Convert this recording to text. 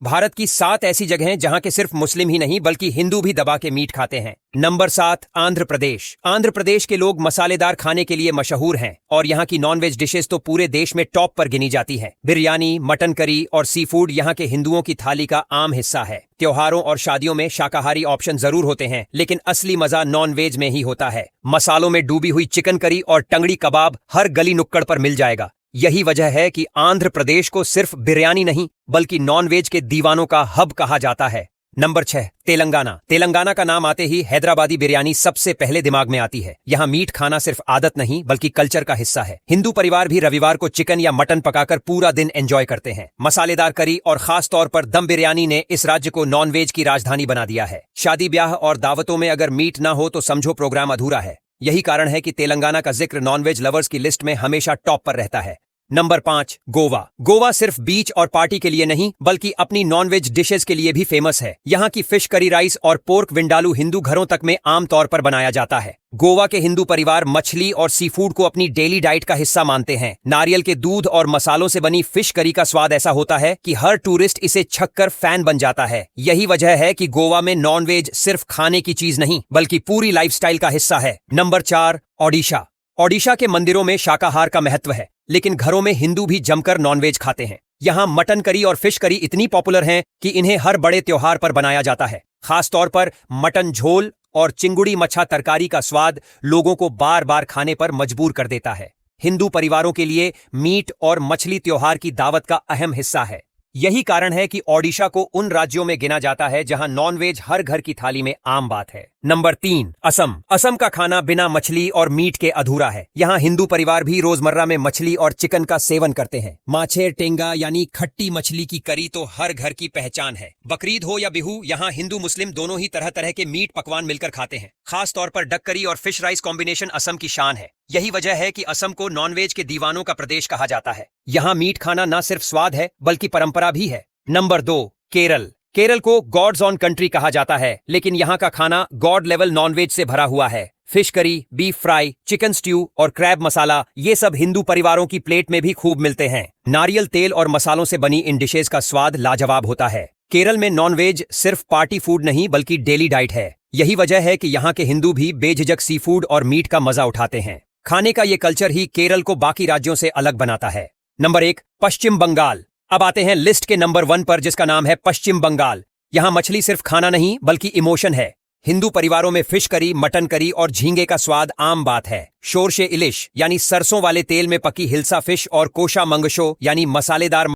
भारत की 7 ऐसी जगहें जहां के सिर्फ मुस्लिम ही नहीं बल्कि हिंदू भी दबा के मीट खाते हैं। नंबर 7, आंध्र प्रदेश। आंध्र प्रदेश के लोग मसालेदार खाने के लिए मशहूर हैं और यहाँ की नॉनवेज डिशेस तो पूरे देश में टॉप पर गिनी जाती हैं। बिरयानी, मटन करी और सी फूड यहाँ के हिंदुओं की थाली का आम हिस्सा है। त्योहारों और शादियों में शाकाहारी ऑप्शन जरूर होते हैं, लेकिन असली मजा नॉनवेज में ही होता है। मसालों में डूबी हुई चिकन करी और टंगड़ी कबाब हर गली नुक्कड़ पर मिल जाएगा। यही वजह है कि आंध्र प्रदेश को सिर्फ बिरयानी नहीं बल्कि नॉनवेज के दीवानों का हब कहा जाता है। नंबर 6, तेलंगाना। तेलंगाना का नाम आते ही हैदराबादी बिरयानी सबसे पहले दिमाग में आती है। यहाँ मीट खाना सिर्फ आदत नहीं बल्कि कल्चर का हिस्सा है। हिंदू परिवार भी रविवार को चिकन या मटन पकाकर पूरा दिन एंजॉय करते हैं। मसालेदार करी और खास तौर पर दम बिरयानी ने इस राज्य को नॉनवेज की राजधानी बना दिया है। शादी ब्याह और दावतों में अगर मीट ना हो तो समझो प्रोग्राम अधूरा है। यही कारण है कि तेलंगाना का जिक्र नॉनवेज लवर्स की लिस्ट में हमेशा टॉप पर रहता है। नंबर 5, गोवा। गोवा सिर्फ बीच और पार्टी के लिए नहीं बल्कि अपनी नॉनवेज डिशेस के लिए भी फेमस है। यहाँ की फिश करी राइस और पोर्क विंडालू हिंदू घरों तक में आम तौर पर बनाया जाता है। गोवा के हिंदू परिवार मछली और सी फूड को अपनी डेली डाइट का हिस्सा मानते हैं। नारियल के दूध और मसालों से बनी फिश करी का स्वाद ऐसा होता है कि हर टूरिस्ट इसे छककर फैन बन जाता है। यही वजह है कि गोवा में नॉनवेज सिर्फ खाने की चीज नहीं बल्कि पूरी लाइफस्टाइल का हिस्सा है। नंबर 4, ओडिशा। ओडिशा के मंदिरों में शाकाहार का महत्व है, लेकिन घरों में हिंदू भी जमकर नॉनवेज खाते हैं। यहाँ मटन करी और फिश करी इतनी पॉपुलर हैं कि इन्हें हर बड़े त्योहार पर बनाया जाता है। खास तौर पर मटन झोल और चिंगुड़ी मच्छा तरकारी का स्वाद लोगों को बार बार खाने पर मजबूर कर देता है। हिंदू परिवारों के लिए मीट और मछली त्योहार की दावत का अहम हिस्सा है। यही कारण है कि ओडिशा को उन राज्यों में गिना जाता है जहां नॉनवेज हर घर की थाली में आम बात है। नंबर 3, असम। असम का खाना बिना मछली और मीट के अधूरा है। यहाँ हिंदू परिवार भी रोजमर्रा में मछली और चिकन का सेवन करते हैं। माछेर टेंगा यानी खट्टी मछली की करी तो हर घर की पहचान है। बकरीद हो या बिहू, यहाँ हिंदू मुस्लिम दोनों ही तरह तरह के मीट पकवान मिलकर खाते हैं। खास तौर पर डक करी और फिश राइस कॉम्बिनेशन असम की शान है। यही वजह है कि असम को नॉनवेज के दीवानों का प्रदेश कहा जाता है। यहाँ मीट खाना न सिर्फ स्वाद है बल्कि परंपरा भी है। नंबर 2, केरल। केरल को गॉड्स ऑन कंट्री कहा जाता है, लेकिन यहाँ का खाना गॉड लेवल नॉनवेज से भरा हुआ है। Fish curry, beef fry, chicken stew और क्रैब मसाला ये सब हिंदू परिवारों की प्लेट में भी खूब मिलते हैं। नारियल तेल और मसालों से बनी इन डिशेज का स्वाद लाजवाब होता है। केरल में नॉनवेज सिर्फ पार्टी फूड नहीं बल्कि डेली डाइट है। यही वजह है कि यहाँ के हिंदू भी बेझिझक सी फूड और मीट का मजा उठाते हैं। खाने का ये कल्चर ही केरल को बाकी राज्यों से अलग बनाता है। नंबर 1, पश्चिम बंगाल। अब आते हैं लिस्ट के नंबर 1 पर, जिसका नाम है पश्चिम बंगाल। यहाँ मछली सिर्फ खाना नहीं बल्कि इमोशन है। हिंदू परिवारों में फिश करी, मटन करी और झींगे का स्वाद आम बात है। शोरशे इलिश यानी सरसों वाले तेल में पकी हिल्सा फिश और कोशा मंगशो यानी मसालेदार